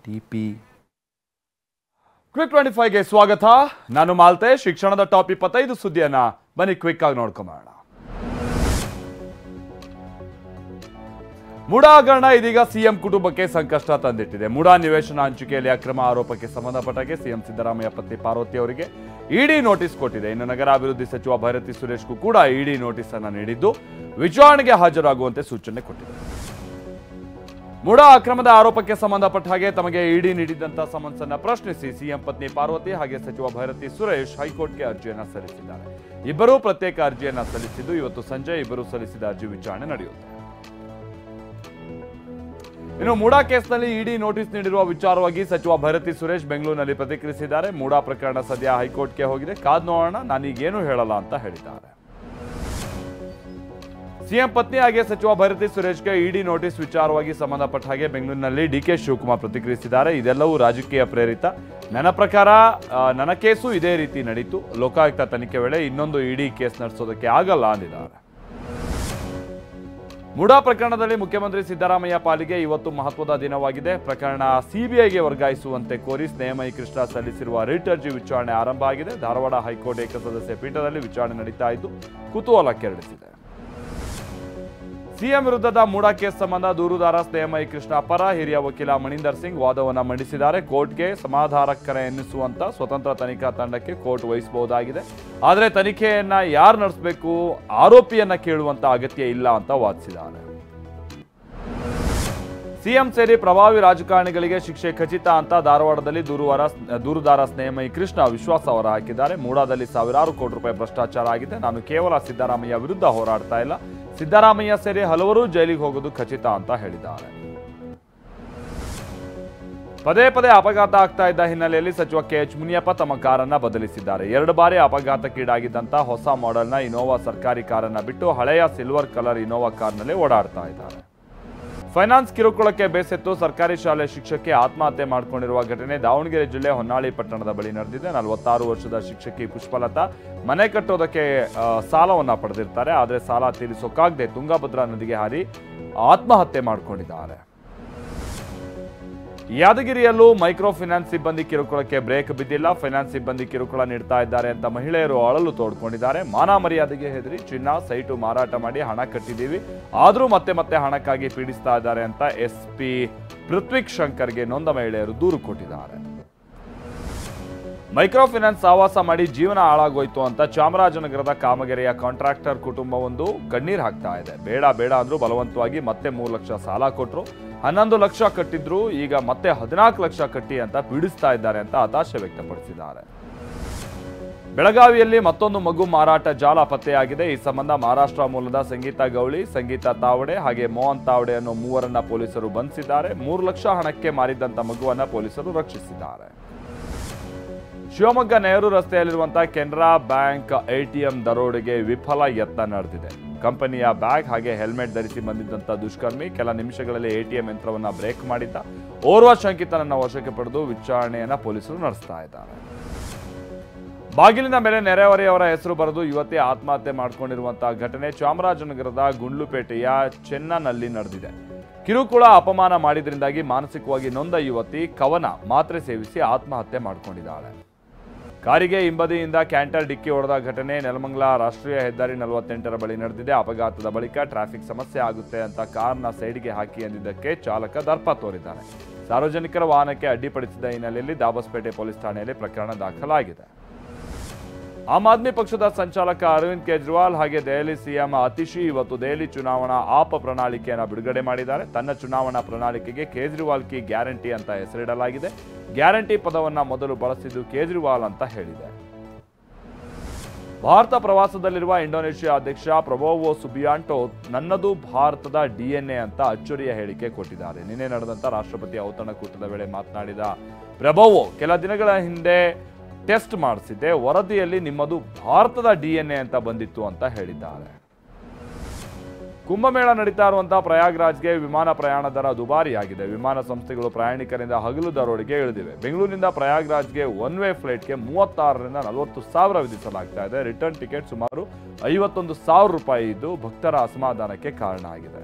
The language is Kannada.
ಟಿಪಿ ಕ್ವಿಕ್ 25ಗೆ ಸ್ವಾಗತ. ನಾನು ಮಾಲ್ತೆ. ಶಿಕ್ಷಣದ ಟಾಪ್ 25 ಸುದ್ದಿಯನ್ನ ಬನ್ನಿ ಕ್ವಿಕ್ ಆಗಿ ನೋಡ್ಕೊಂಬೋಣ. ಮುಡಾ ಹಗರಣ ಇದೀಗ ಸಿಎಂ ಕುಟುಂಬಕ್ಕೆ ಸಂಕಷ್ಟ ತಂದಿಟ್ಟಿದೆ. ಮುಡಾ ನಿವೇಶನ ಹಂಚಿಕೆಯಲ್ಲಿ ಅಕ್ರಮ ಆರೋಪಕ್ಕೆ ಸಂಬಂಧಪಟ್ಟಾಗೆ ಸಿಎಂ ಸಿದ್ದರಾಮಯ್ಯ ಪತ್ನಿ ಪಾರ್ವತಿ ಅವರಿಗೆ ಇಡಿ ನೋಟಿಸ್ ಕೊಟ್ಟಿದೆ. ಇನ್ನು ನಗರಾಭಿವೃದ್ಧಿ ಸಚಿವ ಭೈರತಿ ಸುರೇಶ್ಗೂ ಕೂಡ ಇಡಿ ನೋಟಿಸ್ ಅನ್ನು ನೀಡಿದ್ದು ವಿಚಾರಣೆಗೆ ಹಾಜರಾಗುವಂತೆ ಸೂಚನೆ ಕೊಟ್ಟಿದೆ. ಮುಡಾ ಅಕ್ರಮದ ಆರೋಪಕ್ಕೆ ಸಂಬಂಧಪಟ್ಟ ಹಾಗೆ ತಮಗೆ ಇಡಿ ನೀಡಿದಂತಹ ಸಮನ್ಸ್ ಅನ್ನು ಪ್ರಶ್ನಿಸಿ ಸಿಎಂ ಪತ್ನಿ ಪಾರ್ವತಿ ಹಾಗೆ ಸಚಿವ ಭೈರತಿ ಸುರೇಶ್ ಹೈಕೋರ್ಟ್ಗೆ ಅರ್ಜಿಯನ್ನು ಸಲ್ಲಿಸಿದ್ದಾರೆ. ಇಬ್ಬರೂ ಪ್ರತ್ಯೇಕ ಅರ್ಜಿಯನ್ನು ಸಲ್ಲಿಸಿದ್ದು ಇವತ್ತು ಸಂಜೆ ಇಬ್ಬರು ಸಲ್ಲಿಸಿದ ಅರ್ಜಿ ವಿಚಾರಣೆ ನಡೆಯುತ್ತೆ. ಇನ್ನು ಮುಡಾ ಕೇಸ್ನಲ್ಲಿ ಇಡಿ ನೋಟಿಸ್ ನೀಡಿರುವ ವಿಚಾರವಾಗಿ ಸಚಿವ ಭೈರತಿ ಸುರೇಶ್ ಬೆಂಗಳೂರಿನಲ್ಲಿ ಪ್ರತಿಕ್ರಿಯಿಸಿದ್ದಾರೆ. ಮುಡಾ ಪ್ರಕರಣ ಸದ್ಯ ಹೈಕೋರ್ಟ್ಗೆ ಹೋಗಿದೆ, ಕಾದ್ ನೋಡೋಣ, ನಾನೀಗೇನು ಹೇಳಲ್ಲ ಅಂತ ಹೇಳಿದ್ದಾರೆ. ಸಿಎಂ ಪತ್ನಿ ಹಾಗೆ ಸಚಿವ ಭೈರತಿ ಸುರೇಶ್ಗೆ ಇಡಿ ನೋಟಿಸ್ ವಿಚಾರವಾಗಿ ಸಂಬಂಧಪಟ್ಟ ಹಾಗೆ ಬೆಂಗಳೂರಿನಲ್ಲಿ ಡಿಕೆ ಶಿವಕುಮಾರ್ ಪ್ರತಿಕ್ರಿಯಿಸಿದ್ದಾರೆ. ಇದೆಲ್ಲವೂ ರಾಜಕೀಯ ಪ್ರೇರಿತ. ನನ್ನ ಪ್ರಕಾರ ನನ್ನ ಕೇಸು ಇದೇ ರೀತಿ ನಡೀತು. ಲೋಕಾಯುಕ್ತ ತನಿಖೆ ವೇಳೆ ಇನ್ನೊಂದು ಇಡಿ ಕೇಸ್ ನಡೆಸೋದಕ್ಕೆ ಆಗಲ್ಲ ಅಂದಿದ್ದಾರೆ. ಮುಡಾ ಪ್ರಕರಣದಲ್ಲಿ ಮುಖ್ಯಮಂತ್ರಿ ಸಿದ್ದರಾಮಯ್ಯ ಪಾಲಿಗೆ ಇವತ್ತು ಮಹತ್ವದ ದಿನವಾಗಿದೆ. ಪ್ರಕರಣ ಸಿಬಿಐಗೆ ವರ್ಗಾಯಿಸುವಂತೆ ಕೋರಿ ಸ್ನೇಹಮಯಿ ಕೃಷ್ಣ ಸಲ್ಲಿಸಿರುವ ರಿಟ್ ಅರ್ಜಿ ವಿಚಾರಣೆ ಆರಂಭ ಆಗಿದೆ. ಧಾರವಾಡ ಹೈಕೋರ್ಟ್ ಏಕಸದಸ್ಯ ಪೀಠದಲ್ಲಿ ವಿಚಾರಣೆ ನಡೀತಾ ಇದ್ದು ಕುತೂಹಲ ಕೆರಳಿಸಿದೆ. ಸಿಎಂ ವಿರುದ್ಧದ ಮುಡಾ ಕೇಸ್ ಸಂಬಂಧ ದೂರುದಾರ ಸ್ನೇಹಮಯಿ ಕೃಷ್ಣ ಪರ ಹಿರಿಯ ವಕೀಲ ಮಣಿಂದರ್ ಸಿಂಗ್ ವಾದವನ್ನು ಮಂಡಿಸಿದ್ದಾರೆ. ಕೋರ್ಟ್ಗೆ ಸಮಾಧಾನಕರ ಎನ್ನಿಸುವಂತ ಸ್ವತಂತ್ರ ತನಿಖಾ ತಂಡಕ್ಕೆ ಕೋರ್ಟ್ ವಹಿಸಬಹುದಾಗಿದೆ. ಆದರೆ ತನಿಖೆಯನ್ನ ಯಾರು ನಡೆಸಬೇಕು, ಆರೋಪಿಯನ್ನ ಕೇಳುವಂತ ಅಗತ್ಯ ಇಲ್ಲ ಅಂತ ವಾದಿಸಿದ್ದಾರೆ. ಸಿಎಂ ಸೇರಿ ಪ್ರಭಾವಿ ರಾಜಕಾರಣಿಗಳಿಗೆ ಶಿಕ್ಷೆ ಖಚಿತ ಅಂತ ಧಾರವಾಡದಲ್ಲಿ ದೂರುದಾರ ಸ್ನೇಹಮಯಿ ಕೃಷ್ಣ ವಿಶ್ವಾಸ ಹೊರ ಹಾಕಿದ್ದಾರೆ. ಮೂಡಾದಲ್ಲಿ ಸಾವಿರಾರು ಕೋಟಿ ರೂಪಾಯಿ ಭ್ರಷ್ಟಾಚಾರ ಆಗಿದೆ. ನಾನು ಕೇವಲ ಸಿದ್ದರಾಮಯ್ಯ ವಿರುದ್ಧ ಹೋರಾಡ್ತಾ ಇಲ್ಲ, ಸಿದ್ದರಾಮಯ್ಯ ಸೇರಿ ಹಲವರು ಜೈಲಿಗೆ ಹೋಗೋದು ಖಚಿತ ಅಂತ ಹೇಳಿದ್ದಾರೆ. ಪದೇ ಪದೇ ಅಪಘಾತ ಆಗ್ತಾ ಇದ್ದ ಹಿನ್ನೆಲೆಯಲ್ಲಿ ಸಚಿವ ಕೆಎಚ್ ಮುನಿಯಪ್ಪ ತಮ್ಮ ಕಾರನ್ನ ಬದಲಿಸಿದ್ದಾರೆ. 2 ಬಾರಿ ಅಪಘಾತಕ್ಕೀಡಾಗಿದ್ದಂತ ಹೊಸ ಮಾಡೆಲ್ನ ಇನೋವಾ ಸರ್ಕಾರಿ ಕಾರನ್ನ ಬಿಟ್ಟು ಹಳೆಯ ಸಿಲ್ವರ್ ಕಲರ್ ಇನೋವಾ ಕಾರ್ನಲ್ಲೇ ಓಡಾಡ್ತಾ ಇದ್ದಾರೆ. ಫೈನಾನ್ಸ್ ಕಿರುಕುಳಕ್ಕೆ ಬೇಸತ್ತು ಸರ್ಕಾರಿ ಶಾಲೆ ಶಿಕ್ಷಕಿ ಆತ್ಮಹತ್ಯೆ ಮಾಡಿಕೊಂಡಿರುವ ಘಟನೆ ದಾವಣಗೆರೆ ಜಿಲ್ಲೆ ಹೊನ್ನಾಳಿ ಪಟ್ಟಣದ ಬಳಿ ನಡೆದಿದೆ. 46 ವರ್ಷದ ಶಿಕ್ಷಕಿ ಪುಷ್ಪಲತಾ ಮನೆ ಕಟ್ಟೋದಕ್ಕೆ ಸಾಲವನ್ನ ಪಡೆದಿರ್ತಾರೆ. ಆದರೆ ಸಾಲ ತೀರಿಸೋಕ್ಕಾಗದೆ ತುಂಗಭದ್ರಾ ನದಿಗೆ ಹಾರಿ ಆತ್ಮಹತ್ಯೆ ಮಾಡಿಕೊಂಡಿದ್ದಾರೆ. ಯಾದಗಿರಿಯಲ್ಲೂ ಮೈಕ್ರೋ ಫೈನಾನ್ಸ್ ಸಿಬ್ಬಂದಿ ಕಿರುಕುಳಕ್ಕೆ ಬ್ರೇಕ್ ಬಿದ್ದಿಲ್ಲ. ಫೈನಾನ್ಸ್ ಸಿಬ್ಬಂದಿ ಕಿರುಕುಳ ನೀಡ್ತಾ ಇದ್ದಾರೆ ಅಂತ ಮಹಿಳೆಯರು ಅಳಲು ತೋಡ್ಕೊಂಡಿದ್ದಾರೆ. ಮಾನ ಮರ್ಯಾದೆಗೆ ಹೆದರಿ ಚಿನ್ನ ಸೈಟು ಮಾರಾಟ ಮಾಡಿ ಹಣ ಕಟ್ಟಿದ್ದೀವಿ, ಆದರೂ ಮತ್ತೆ ಮತ್ತೆ ಹಣಕ್ಕಾಗಿ ಪೀಡಿಸ್ತಾ ಇದ್ದಾರೆ ಅಂತ ಎಸ್ಪಿ ಪೃಥ್ವಿಕ್ ಶಂಕರ್ಗೆ ನೊಂದ ಮಹಿಳೆಯರು ದೂರು ಕೊಟ್ಟಿದ್ದಾರೆ. ಮೈಕ್ರೋ ಫೈನಾನ್ಸ್ ಆವಾಸ ಮಾಡಿ ಜೀವನ ಹಾಳಾಗೋಯ್ತು ಅಂತ ಚಾಮರಾಜನಗರದ ಕಾಮಗೆರೆಯ ಕಾಂಟ್ರಾಕ್ಟರ್ ಕುಟುಂಬವೊಂದು ಕಣ್ಣೀರು ಹಾಕ್ತಾ ಇದೆ. ಬೇಡ ಬೇಡ ಅಂದ್ರೂ ಬಲವಂತವಾಗಿ ಮತ್ತೆ 3 ಲಕ್ಷ ಸಾಲ ಕೊಟ್ಟರು. 11 ಲಕ್ಷ ಕಟ್ಟಿದ್ರು, ಈಗ ಮತ್ತೆ 14 ಲಕ್ಷ ಕಟ್ಟಿ ಅಂತ ಪೀಡಿಸ್ತಾ ಇದ್ದಾರೆ ಅಂತ ಹತಾಶೆ ವ್ಯಕ್ತಪಡಿಸಿದ್ದಾರೆ. ಬೆಳಗಾವಿಯಲ್ಲಿ ಮತ್ತೊಂದು ಮಗು ಮಾರಾಟ ಜಾಲ ಪತ್ತೆಯಾಗಿದೆ. ಈ ಸಂಬಂಧ ಮಹಾರಾಷ್ಟ್ರ ಮೂಲದ ಸಂಗೀತಾ ಗೌಳಿ, ಸಂಗೀತಾ ತಾವಡೆ ಹಾಗೆ ಮೋಹನ್ ತಾವಡೆ ಅನ್ನೋ ಮೂವರನ್ನ ಪೊಲೀಸರು ಬಂಧಿಸಿದ್ದಾರೆ. 3 ಲಕ್ಷ ಹಣಕ್ಕೆ ಮಾರಿದ್ದಂತ ಮಗುವನ್ನ ಪೊಲೀಸರು ರಕ್ಷಿಸಿದ್ದಾರೆ. ಶಿವಮೊಗ್ಗ ನೆಹರು ರಸ್ತೆಯಲ್ಲಿರುವಂತಹ ಕೆನರಾ ಬ್ಯಾಂಕ್ ಎಟಿಎಂ ದರೋಡೆಗೆ ವಿಫಲ ಯತ್ನ ನಡೆದಿದೆ. ಕಂಪನಿಯ ಬ್ಯಾಗ್ ಹಾಗೆ ಹೆಲ್ಮೆಟ್ ಧರಿಸಿ ಬಂದಿದ್ದಂಥ ದುಷ್ಕರ್ಮಿ ಕೆಲ ನಿಮಿಷಗಳಲ್ಲಿ ಎಟಿಎಂ ಯಂತ್ರವನ್ನ ಬ್ರೇಕ್ ಮಾಡಿದ್ದ. ಓರ್ವ ಶಂಕಿತನನ್ನ ವಶಕ್ಕೆ ಪಡೆದು ವಿಚಾರಣೆಯನ್ನ ಪೊಲೀಸರು ನಡೆಸ್ತಾ ಇದ್ದಾರೆ. ಬಾಗಿಲಿನ ಮೇಲೆ ನೆರೆಹೊರೆಯವರ ಹೆಸರು ಬರೆದು ಯುವತಿ ಆತ್ಮಹತ್ಯೆ ಮಾಡಿಕೊಂಡಿರುವಂತಹ ಘಟನೆ ಚಾಮರಾಜನಗರದ ಗುಂಡ್ಲುಪೇಟೆಯ ಚೆನ್ನನಲ್ಲಿ ನಡೆದಿದೆ. ಕಿರುಕುಳ ಅಪಮಾನ ಮಾಡಿದ್ರಿಂದಾಗಿ ಮಾನಸಿಕವಾಗಿ ನೊಂದ ಯುವತಿ ಕವನ ಮಾತ್ರೆ ಸೇವಿಸಿ ಆತ್ಮಹತ್ಯೆ ಮಾಡಿಕೊಂಡಿದ್ದಾಳೆ. ಕಾರಿಗೆ ಹಿಂಬದಿಯಿಂದ ಕ್ಯಾಂಟರ್ ಡಿಕ್ಕಿ ಹೊಡೆದ ಘಟನೆ ನೆಲಮಂಗಲ ರಾಷ್ಟ್ರೀಯ ಹೆದ್ದಾರಿ 48ರ ಬಳಿ ನಡೆದಿದೆ. ಅಪಘಾತದ ಬಳಿಕ ಟ್ರಾಫಿಕ್ ಸಮಸ್ಯೆ ಆಗುತ್ತೆ ಅಂತ ಕಾರ್ನ ಸೈಡ್ಗೆ ಹಾಕಿ ಎಂದಿದ್ದಕ್ಕೆ ಚಾಲಕ ದರ್ಪ ತೋರಿದ್ದಾನೆ. ಸಾರ್ವಜನಿಕರ ವಾಹನಕ್ಕೆ ಅಡ್ಡಿಪಡಿಸಿದ ಹಿನ್ನೆಲೆಯಲ್ಲಿ ದಾಬಸ್ಪೇಟೆ ಪೊಲೀಸ್ ಠಾಣೆಯಲ್ಲಿ ಪ್ರಕರಣ ದಾಖಲಾಗಿದೆ. ಆಮ್ ಆದ್ಮಿ ಪಕ್ಷದ ಸಂಚಾಲಕ ಅರವಿಂದ್ ಕೇಜ್ರಿವಾಲ್ ಹಾಗೆ ದೆಹಲಿ ಸಿಎಂ ಅತಿಶಿ ಇವತ್ತು ದೆಹಲಿ ಚುನಾವಣಾ ಆಪ್ ಪ್ರಣಾಳಿಕೆಯನ್ನು ಬಿಡುಗಡೆ ಮಾಡಿದ್ದಾರೆ. ತನ್ನ ಚುನಾವಣಾ ಪ್ರಣಾಳಿಕೆಗೆ ಕೇಜ್ರಿವಾಲ್ ಕಿ ಗ್ಯಾರಂಟಿ ಅಂತ ಹೆಸರಿಡಲಾಗಿದೆ. ಗ್ಯಾರಂಟಿ ಪದವನ್ನ ಮೊದಲು ಬಳಸಿದ್ದು ಕೇಜ್ರಿವಾಲ್ ಅಂತ ಹೇಳಿದೆ. ಭಾರತ ಪ್ರವಾಸದಲ್ಲಿರುವ ಇಂಡೋನೇಷ್ಯಾ ಅಧ್ಯಕ್ಷ ಪ್ರಬೋವೋ ಸುಬಿಯಾಂಟೋ ನನ್ನದು ಭಾರತದ ಡಿಎನ್ಎ ಅಂತ ಅಚ್ಚರಿಯ ಹೇಳಿಕೆ ಕೊಟ್ಟಿದ್ದಾರೆ. ನಿನ್ನೆ ನಡೆದಂತ ರಾಷ್ಟ್ರಪತಿ ಔತಣಕೂಟದ ವೇಳೆ ಮಾತನಾಡಿದ ಪ್ರಬೋವೋ, ಕೆಲ ದಿನಗಳ ಹಿಂದೆ ಟೆಸ್ಟ್ ಮಾಡಿಸಿದ್ದೆ, ವರದಿಯಲ್ಲಿ ನಿಮ್ಮದು ಭಾರತದ ಡಿಎನ್ಎ ಅಂತ ಬಂದಿತ್ತು ಅಂತ ಹೇಳಿದ್ದಾರೆ. ಕುಂಭಮೇಳ ನಡೀತಾ ಇರುವಂತಹ ಪ್ರಯಾಗ್ರಾಜ್ಗೆ ವಿಮಾನ ಪ್ರಯಾಣ ದರ ದುಬಾರಿಯಾಗಿದೆ. ವಿಮಾನ ಸಂಸ್ಥೆಗಳು ಪ್ರಯಾಣಿಕರಿಂದ ಹಗಲು ದರೋಡೆಗೆ ಇಳಿದಿವೆ. ಬೆಂಗಳೂರಿನಿಂದ ಪ್ರಯಾಗ್ರಾಜ್ಗೆ ಒನ್ ವೇ ಫ್ಲೈಟ್ಗೆ 36ರಿಂದ 40 ಸಾವಿರ ವಿಧಿಸಲಾಗ್ತಾ ಇದೆ. ರಿಟರ್ನ್ ಟಿಕೆಟ್ ಸುಮಾರು 51,000 ರೂಪಾಯಿ ಇದ್ದು ಭಕ್ತರ ಅಸಮಾಧಾನಕ್ಕೆ ಕಾರಣ ಆಗಿದೆ.